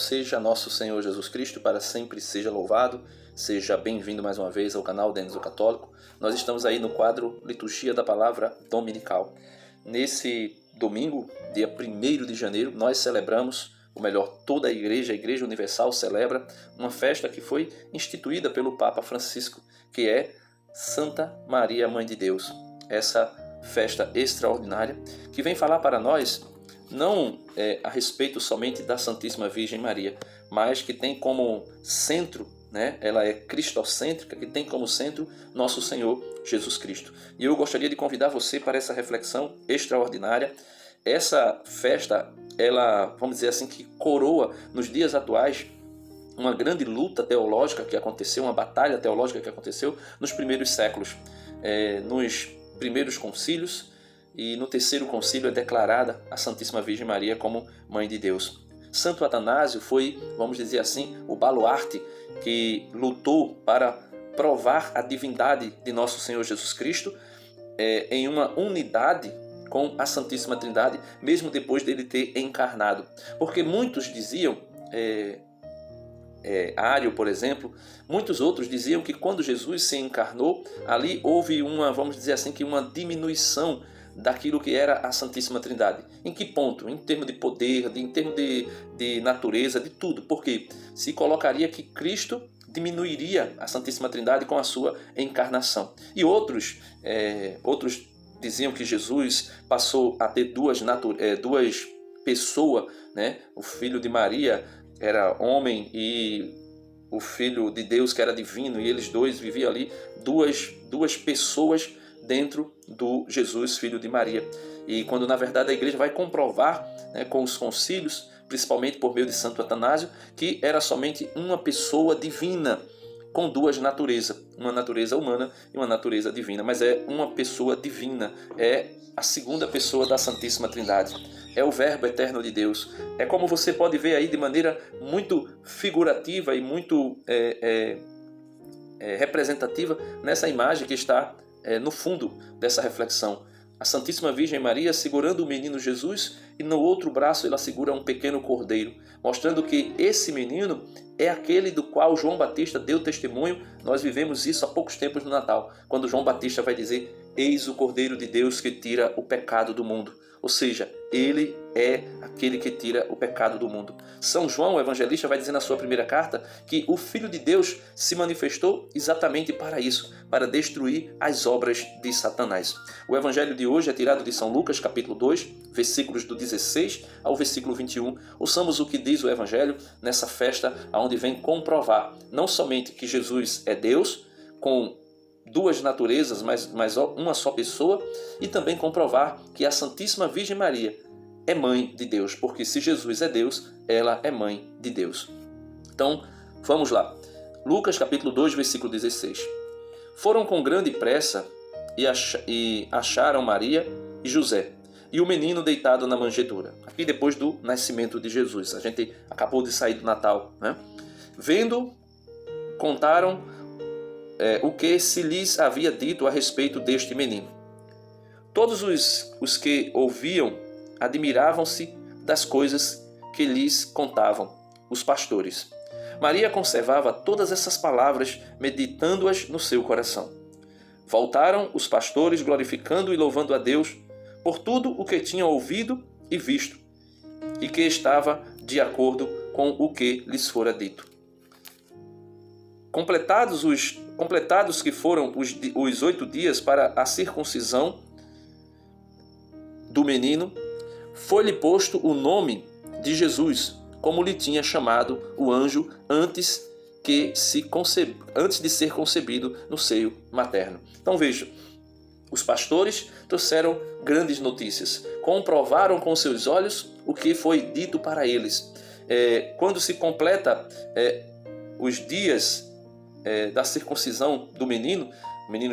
seja nosso Senhor Jesus Cristo, para sempre seja louvado. Seja bem-vindo mais uma vez ao canal Denis o Católico. Nós estamos aí no quadro Liturgia da Palavra Dominical. Nesse domingo, dia 1º de janeiro, nós celebramos, ou melhor, toda a Igreja Universal celebra uma festa que foi instituída pelo Papa Francisco, que é Santa Maria, Mãe de Deus. Essa festa extraordinária que vem falar para nós não a respeito somente da Santíssima Virgem Maria, mas que tem como centro, ela é cristocêntrica, que tem como centro nosso Senhor Jesus Cristo. E eu gostaria de convidar você para essa reflexão extraordinária. Essa festa, ela, vamos dizer assim, que coroa nos dias atuais uma grande luta teológica que aconteceu, uma batalha teológica que aconteceu nos primeiros séculos, nos primeiros concílios. E no terceiro concílio é declarada a Santíssima Virgem Maria como Mãe de Deus. Santo Atanásio foi, vamos dizer assim, o baluarte que lutou para provar a divindade de nosso Senhor Jesus Cristo em uma unidade com a Santíssima Trindade, mesmo depois dele ter encarnado. Porque muitos diziam, Ário, por exemplo, muitos outros diziam que quando Jesus se encarnou, ali houve vamos dizer assim, que uma diminuição daquilo que era a Santíssima Trindade. Em que ponto? Em termos de poder, em termos de natureza, de tudo. Porque se colocaria que Cristo diminuiria a Santíssima Trindade com a sua encarnação. E outros diziam que Jesus passou a ter duas pessoas, O Filho de Maria era homem e o Filho de Deus que era divino, e eles dois viviam ali, duas pessoas dentro do Jesus, Filho de Maria. E quando na verdade a igreja vai comprovar com os concílios, principalmente por meio de Santo Atanásio, que era somente uma pessoa divina com duas naturezas, uma natureza humana e uma natureza divina, mas é uma pessoa divina, é a segunda pessoa da Santíssima Trindade, é o Verbo eterno de Deus. É como você pode ver aí de maneira muito figurativa e muito representativa nessa imagem que está no fundo dessa reflexão. A Santíssima Virgem Maria segurando o menino Jesus e no outro braço ela segura um pequeno cordeiro, mostrando que esse menino é aquele do qual João Batista deu testemunho. Nós vivemos isso há poucos tempos no Natal, quando João Batista vai dizer: eis o Cordeiro de Deus que tira o pecado do mundo. Ou seja, ele é aquele que tira o pecado do mundo. São João, o evangelista, vai dizer na sua primeira carta que o Filho de Deus se manifestou exatamente para isso, para destruir as obras de Satanás. O evangelho de hoje é tirado de São Lucas, capítulo 2, versículos do 16 ao versículo 21. Ouçamos o que diz o evangelho nessa festa, onde vem comprovar não somente que Jesus é Deus, com duas naturezas, mas uma só pessoa, e também comprovar que a Santíssima Virgem Maria é Mãe de Deus, porque se Jesus é Deus, ela é Mãe de Deus. Então, vamos lá. Lucas capítulo 2, versículo 16. Foram com grande pressa e acharam Maria e José, e o menino deitado na manjedoura. Aqui depois do nascimento de Jesus. A gente acabou de sair do Natal, Vendo, contaram o que se lhes havia dito a respeito deste menino. Todos os que ouviam admiravam-se das coisas que lhes contavam os pastores. Maria conservava todas essas palavras, meditando-as no seu coração. Voltaram os pastores, glorificando e louvando a Deus por tudo o que tinham ouvido e visto, e que estava de acordo com o que lhes fora dito. Completados que foram os 8 dias para a circuncisão do menino, foi-lhe posto o nome de Jesus, como lhe tinha chamado o anjo antes de ser concebido no seio materno. Então veja, os pastores trouxeram grandes notícias, comprovaram com seus olhos o que foi dito para eles. Quando se completa os dias da circuncisão do menino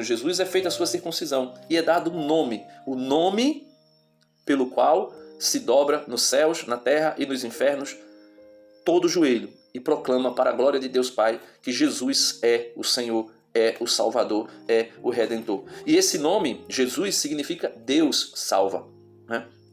Jesus, é feita a sua circuncisão e é dado um nome, o nome pelo qual se dobra nos céus, na terra e nos infernos todo joelho e proclama para a glória de Deus Pai que Jesus é o Senhor, é o Salvador, é o Redentor. E esse nome, Jesus, significa Deus salva,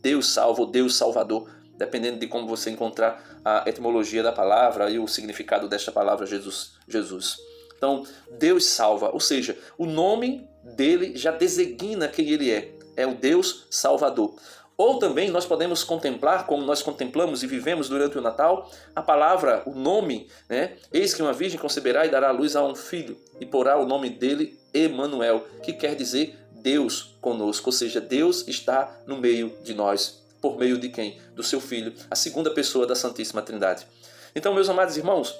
Deus salva, Deus Salvador. dependendo de como você encontrar a etimologia da palavra e o significado desta palavra Jesus. Então, Deus salva, ou seja, o nome dele já designa quem ele é o Deus Salvador. Ou também nós podemos contemplar, como nós contemplamos e vivemos durante o Natal, a palavra, o nome, né? Eis que uma virgem conceberá e dará à luz a um filho, e porá o nome dele Emanuel, que quer dizer Deus conosco, ou seja, Deus está no meio de nós. Por meio de quem? Do seu Filho, a segunda pessoa da Santíssima Trindade. Então, meus amados irmãos,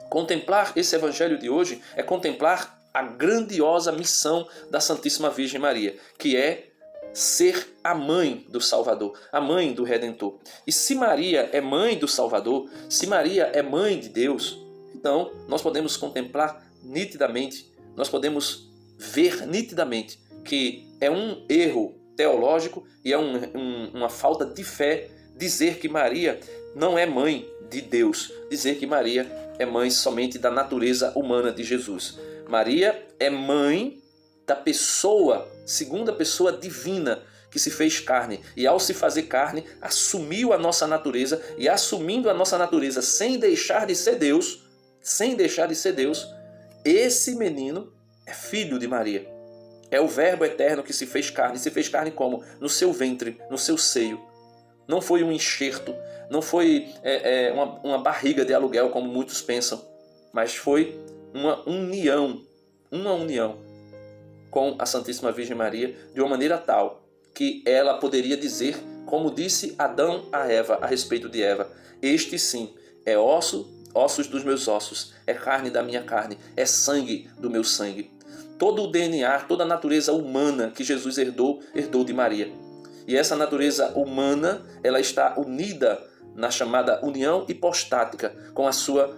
contemplar esse evangelho de hoje é contemplar a grandiosa missão da Santíssima Virgem Maria, que é ser a mãe do Salvador, a mãe do Redentor. E se Maria é mãe do Salvador, se Maria é mãe de Deus, então nós podemos contemplar nitidamente, nós podemos ver nitidamente que é um erro teológico e é uma falta de fé dizer que Maria não é mãe de Deus, dizer que Maria é mãe somente da natureza humana de Jesus. Maria é mãe da pessoa, segunda pessoa divina, que se fez carne, e ao se fazer carne, assumiu a nossa natureza, e assumindo a nossa natureza sem deixar de ser Deus, esse menino é filho de Maria. É o Verbo eterno que se fez carne como? No seu ventre, no seu seio. Não foi um enxerto, não foi uma barriga de aluguel, como muitos pensam, mas foi uma união com a Santíssima Virgem Maria, de uma maneira tal que ela poderia dizer, como disse Adão a Eva, a respeito de Eva: este sim é ossos dos meus ossos, é carne da minha carne, é sangue do meu sangue. Todo o DNA, toda a natureza humana que Jesus herdou de Maria. E essa natureza humana, ela está unida na chamada união hipostática com a sua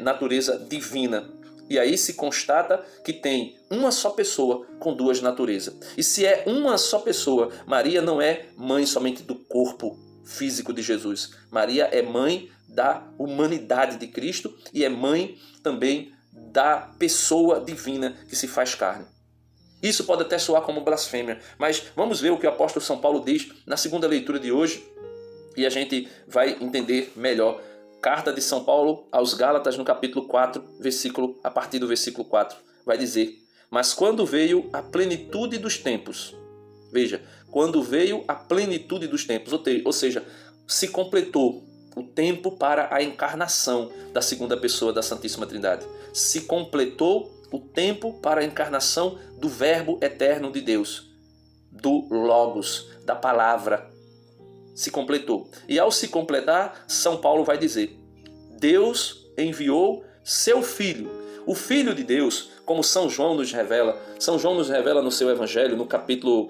natureza divina. E aí se constata que tem uma só pessoa com duas naturezas. E se é uma só pessoa, Maria não é mãe somente do corpo físico de Jesus. Maria é mãe da humanidade de Cristo e é mãe também da pessoa divina que se faz carne. Isso pode até soar como blasfêmia, mas vamos ver o que o apóstolo São Paulo diz na segunda leitura de hoje e a gente vai entender melhor. Carta de São Paulo aos Gálatas, no capítulo 4, a partir do versículo 4, vai dizer: mas quando veio a plenitude dos tempos, veja, quando veio a plenitude dos tempos, ou seja, se completou o tempo para a encarnação da segunda pessoa da Santíssima Trindade. Se completou o tempo para a encarnação do Verbo eterno de Deus, do Logos, da Palavra. Se completou. E ao se completar, São Paulo vai dizer: Deus enviou seu Filho, o Filho de Deus, como São João nos revela. São João nos revela no seu Evangelho, no capítulo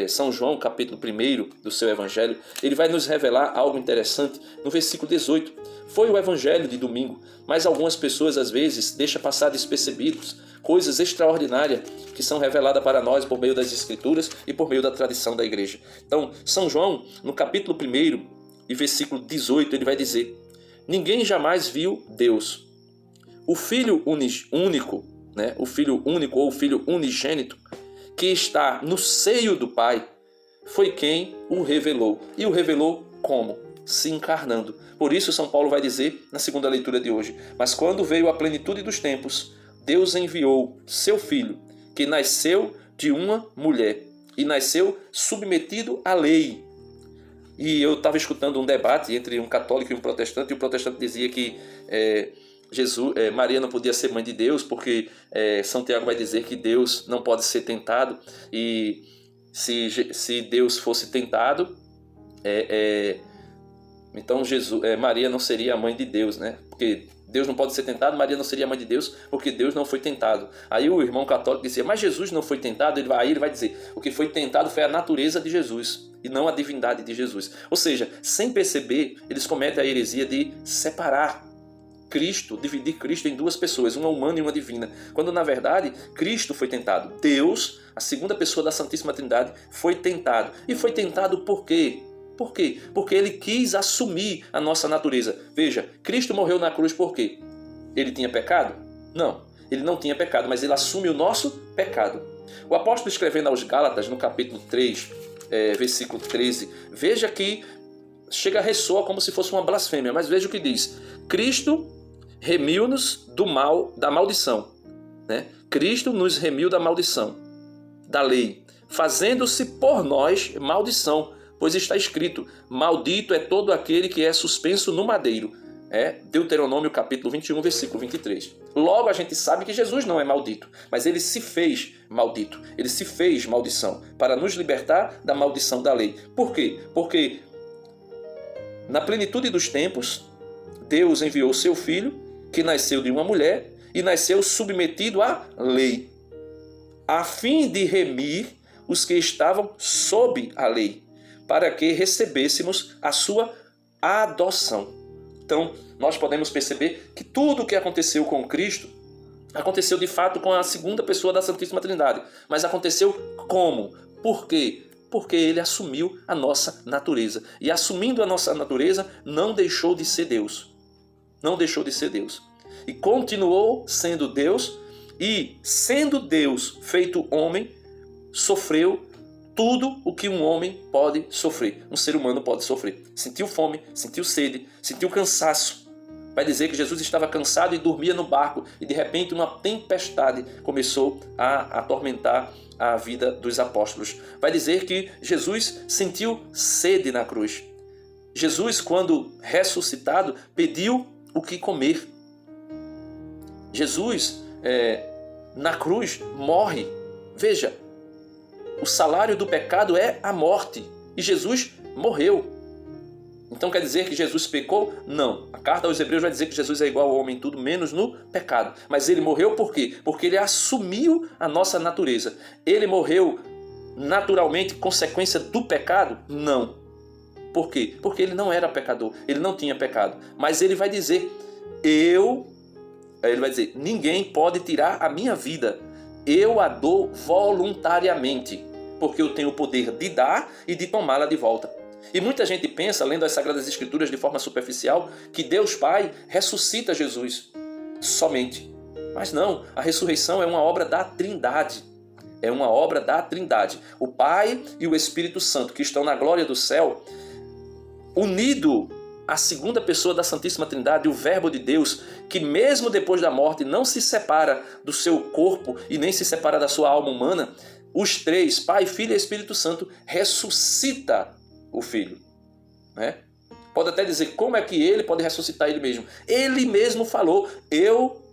São João, capítulo 1 do seu Evangelho. Ele vai nos revelar algo interessante no versículo 18. Foi o Evangelho de domingo, mas algumas pessoas às vezes deixam passar despercebidos coisas extraordinárias que são reveladas para nós por meio das Escrituras e por meio da tradição da igreja. Então, São João, no capítulo 1 e versículo 18, ele vai dizer: ninguém jamais viu Deus. O Filho único, né? O Filho único ou o Filho unigênito, que está no seio do Pai, foi quem o revelou. E o revelou como? Se encarnando. Por isso São Paulo vai dizer na segunda leitura de hoje: mas quando veio a plenitude dos tempos, Deus enviou seu Filho, que nasceu de uma mulher e nasceu submetido à lei. E eu estava escutando um debate entre um católico e um protestante, e o protestante dizia que Maria não podia ser mãe de Deus, porque São Tiago vai dizer que Deus não pode ser tentado, e se Deus fosse tentado, então Maria não seria a mãe de Deus, né? Porque Deus não pode ser tentado, Maria não seria a mãe de Deus, porque Deus não foi tentado. Aí o irmão católico dizia: mas Jesus não foi tentado? Aí ele vai dizer: o que foi tentado foi a natureza de Jesus e não a divindade de Jesus. Ou seja, sem perceber, eles cometem a heresia de separar Cristo, dividir Cristo em duas pessoas, uma humana e uma divina, quando na verdade Cristo foi tentado. Deus, a segunda pessoa da Santíssima Trindade, foi tentado. E foi tentado por quê? Por quê? Porque ele quis assumir a nossa natureza. Veja, Cristo morreu na cruz por quê? Ele tinha pecado? Não, ele não tinha pecado, mas ele assume o nosso pecado. O apóstolo, escrevendo aos Gálatas, no capítulo 3, versículo 13, veja que chega a ressoar como se fosse uma blasfêmia, mas veja o que diz. Cristo remiu-nos do mal, da maldição. Né? Cristo nos remiu da maldição, da lei, fazendo-se por nós maldição, pois está escrito, maldito é todo aquele que é suspenso no madeiro. Deuteronômio capítulo 21, versículo 23. Logo a gente sabe que Jesus não é maldito, mas ele se fez maldito, ele se fez maldição, para nos libertar da maldição da lei. Por quê? Porque na plenitude dos tempos, Deus enviou seu Filho, que nasceu de uma mulher, e nasceu submetido à lei, a fim de remir os que estavam sob a lei, para que recebêssemos a sua adoção. Então, nós podemos perceber que tudo o que aconteceu com Cristo aconteceu de fato com a segunda pessoa da Santíssima Trindade. Mas aconteceu como? Por quê? Porque ele assumiu a nossa natureza. E assumindo a nossa natureza, não deixou de ser Deus. Não deixou de ser Deus. E continuou sendo Deus, e sendo Deus feito homem, sofreu tudo o que um homem pode sofrer, um ser humano pode sofrer. Sentiu fome, sentiu sede, sentiu cansaço. Vai dizer que Jesus estava cansado e dormia no barco, e de repente uma tempestade começou a atormentar a vida dos apóstolos. Vai dizer que Jesus sentiu sede na cruz. Jesus, quando ressuscitado, pediu o que comer. Jesus, na cruz, morre. Veja, o salário do pecado é a morte. E Jesus morreu. Então quer dizer que Jesus pecou? Não. A carta aos Hebreus vai dizer que Jesus é igual ao homem em tudo, menos no pecado. Mas ele morreu por quê? Porque ele assumiu a nossa natureza. Ele morreu naturalmente consequência do pecado? Não. Por quê? Porque ele não era pecador. Ele não tinha pecado. Mas ele vai dizer, ninguém pode tirar a minha vida. Eu a dou voluntariamente, porque eu tenho o poder de dar e de tomá-la de volta. E muita gente pensa, lendo as Sagradas Escrituras de forma superficial, que Deus Pai ressuscita Jesus somente. Mas não, a ressurreição é uma obra da Trindade. É uma obra da Trindade. O Pai e o Espírito Santo, que estão na glória do céu, unido à segunda pessoa da Santíssima Trindade, o Verbo de Deus, que mesmo depois da morte não se separa do seu corpo e nem se separa da sua alma humana, os três, Pai, Filho e Espírito Santo, ressuscita o Filho. Né? Pode até dizer, como é que ele pode ressuscitar ele mesmo? Ele mesmo falou,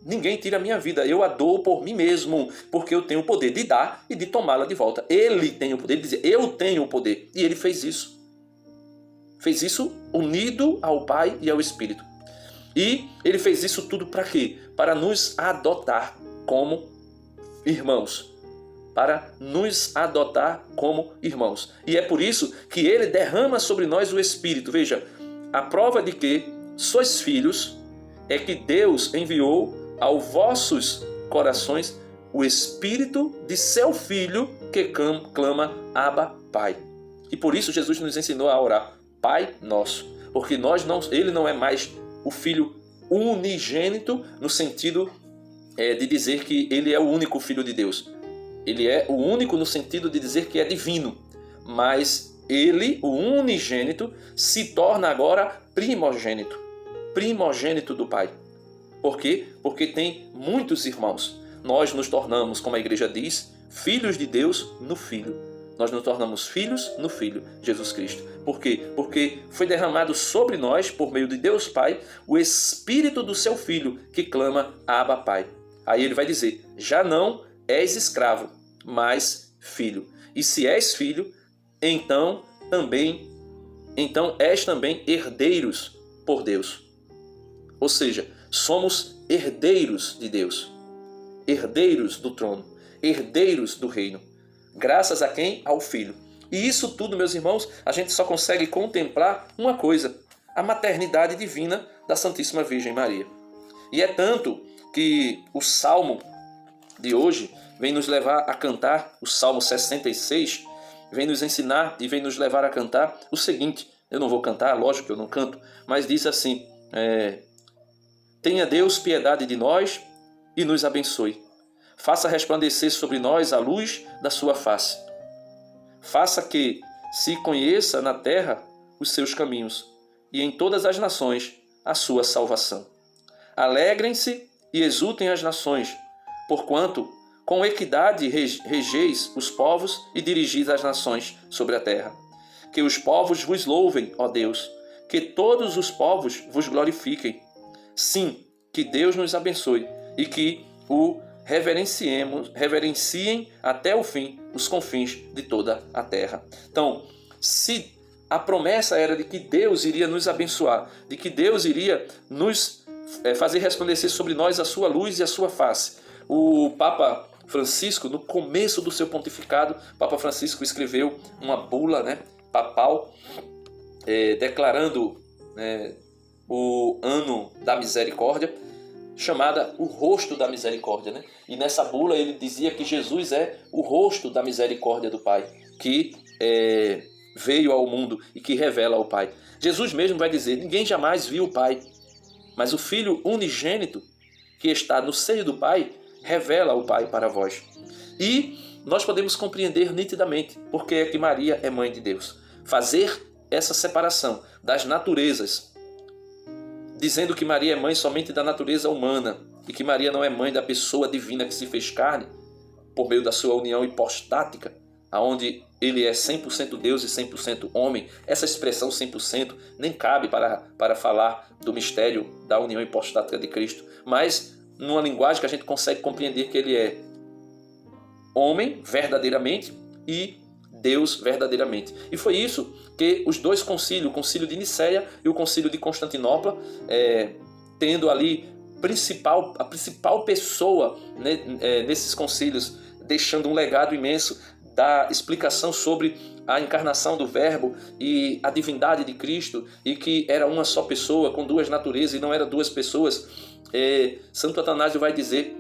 ninguém tira a minha vida, eu a dou por mim mesmo, porque eu tenho o poder de dar e de tomá-la de volta. Ele tem o poder de dizer, eu tenho o poder. E ele fez isso. Fez isso unido ao Pai e ao Espírito. E ele fez isso tudo para quê? Para nos adotar como irmãos. Para nos adotar como irmãos. E é por isso que ele derrama sobre nós o Espírito. Veja, a prova de que sois filhos é que Deus enviou aos vossos corações o Espírito de seu Filho que clama Abba, Pai. E por isso Jesus nos ensinou a orar, Pai Nosso, porque ele não é mais o Filho unigênito no sentido de dizer que ele é o único Filho de Deus. Ele é o único no sentido de dizer que é divino, mas ele, o unigênito, se torna agora primogênito do Pai. Por quê? Porque tem muitos irmãos. Nós nos tornamos, como a igreja diz, filhos de Deus no Filho. Nós nos tornamos filhos no Filho, Jesus Cristo. Por quê? Porque foi derramado sobre nós, por meio de Deus Pai, o Espírito do seu Filho, que clama Abba, Pai. Aí ele vai dizer, já não és escravo, mas filho. E se és filho, então és também herdeiros por Deus. Ou seja, somos herdeiros de Deus, herdeiros do trono, herdeiros do reino. Graças a quem? Ao Filho. E isso tudo, meus irmãos, a gente só consegue contemplar uma coisa, a maternidade divina da Santíssima Virgem Maria. E é tanto que o Salmo de hoje vem nos levar a cantar, o Salmo 66, vem nos ensinar e vem nos levar a cantar o seguinte, eu não vou cantar, lógico que eu não canto, mas diz assim, tenha Deus piedade de nós e nos abençoe. Faça resplandecer sobre nós a luz da sua face. Faça que se conheça na terra os seus caminhos, e em todas as nações a sua salvação. Alegrem-se e exultem as nações, porquanto com equidade regeis os povos e dirigis as nações sobre a terra. Que os povos vos louvem, ó Deus, que todos os povos vos glorifiquem. Sim, que Deus nos abençoe e que o reverenciem até o fim os confins de toda a terra. Então, se a promessa era de que Deus iria nos abençoar, de que Deus iria nos fazer resplandecer sobre nós a sua luz e a sua face, o Papa Francisco, no começo do seu pontificado, Papa Francisco escreveu uma bula, papal, declarando o ano da misericórdia, chamada o rosto da misericórdia. E nessa bula ele dizia que Jesus é o rosto da misericórdia do Pai, que veio ao mundo e que revela ao Pai. Jesus mesmo vai dizer: ninguém jamais viu o Pai, mas o Filho unigênito que está no seio do Pai revela o Pai para vós. E nós podemos compreender nitidamente porque é que Maria é mãe de Deus. Fazer essa separação das naturezas, dizendo que Maria é mãe somente da natureza humana e que Maria não é mãe da pessoa divina que se fez carne, por meio da sua união hipostática, onde ele é 100% Deus e 100% homem. Essa expressão 100% nem cabe para falar do mistério da união hipostática de Cristo, mas numa linguagem que a gente consegue compreender que ele é homem verdadeiramente e Deus verdadeiramente. E foi isso que os dois concílios, o concílio de Nicéia e o concílio de Constantinopla, tendo ali a principal pessoa nesses concílios, deixando um legado imenso da explicação sobre a encarnação do Verbo e a divindade de Cristo, e que era uma só pessoa com duas naturezas e não eram duas pessoas. Santo Atanásio vai dizer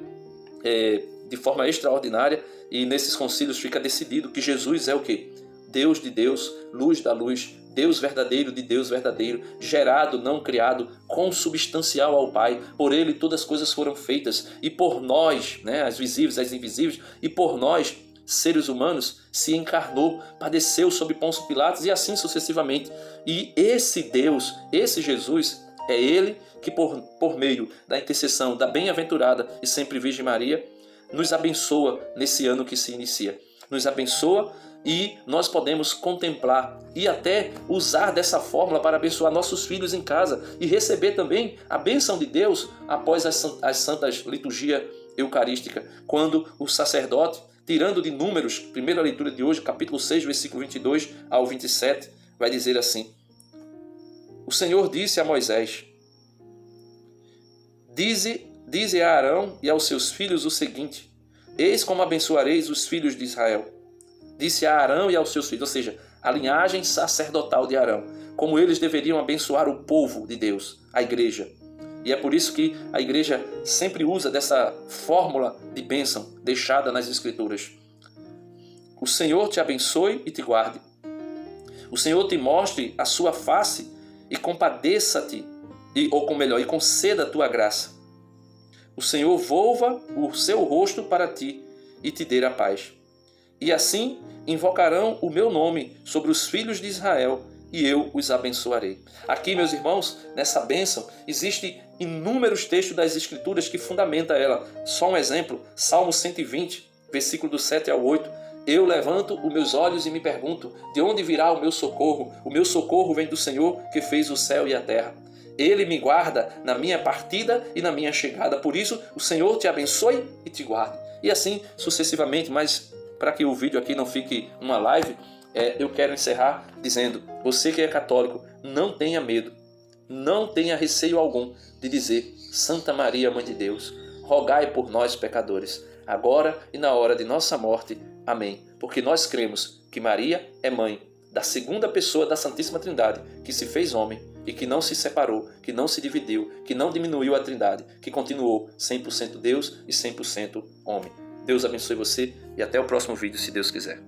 de forma extraordinária, e nesses concílios fica decidido que Jesus é o quê? Deus de Deus, luz da luz, Deus verdadeiro de Deus verdadeiro, gerado, não criado, consubstancial ao Pai. Por ele todas as coisas foram feitas, e por nós, as visíveis, as invisíveis, e por nós, seres humanos, se encarnou, padeceu sob Pôncio Pilatos e assim sucessivamente. E esse Deus, esse Jesus, é ele que por meio da intercessão da bem-aventurada e sempre Virgem Maria, nos abençoa nesse ano que se inicia. Nos abençoa e nós podemos contemplar e até usar dessa fórmula para abençoar nossos filhos em casa e receber também a bênção de Deus após as santas liturgia eucarística, quando o sacerdote, tirando de Números, primeira leitura de hoje, capítulo 6, versículo 22 ao 27, vai dizer assim: o Senhor disse a Moisés: Dize a Arão e aos seus filhos o seguinte: eis como abençoareis os filhos de Israel. Disse a Arão e aos seus filhos, ou seja, a linhagem sacerdotal de Arão, como eles deveriam abençoar o povo de Deus, a igreja. E é por isso que a igreja sempre usa dessa fórmula de bênção deixada nas Escrituras. O Senhor te abençoe e te guarde. O Senhor te mostre a sua face e compadeça-te, e conceda a tua graça. O Senhor volva o seu rosto para ti e te dê a paz. E assim invocarão o meu nome sobre os filhos de Israel, e eu os abençoarei. Aqui, meus irmãos, nessa bênção, existem inúmeros textos das Escrituras que fundamentam ela. Só um exemplo, Salmo 120, versículo do 7 ao 8. Eu levanto os meus olhos e me pergunto: de onde virá o meu socorro? O meu socorro vem do Senhor, que fez o céu e a terra. Ele me guarda na minha partida e na minha chegada. Por isso, o Senhor te abençoe e te guarde. E assim sucessivamente, mas para que o vídeo aqui não fique uma live, eu quero encerrar dizendo: você que é católico, não tenha medo, não tenha receio algum de dizer: Santa Maria, Mãe de Deus, rogai por nós pecadores, agora e na hora de nossa morte. Amém. Porque nós cremos que Maria é mãe da segunda pessoa da Santíssima Trindade, que se fez homem e que não se separou, que não se dividiu, que não diminuiu a Trindade, que continuou 100% Deus e 100% homem. Deus abençoe você e até o próximo vídeo, se Deus quiser.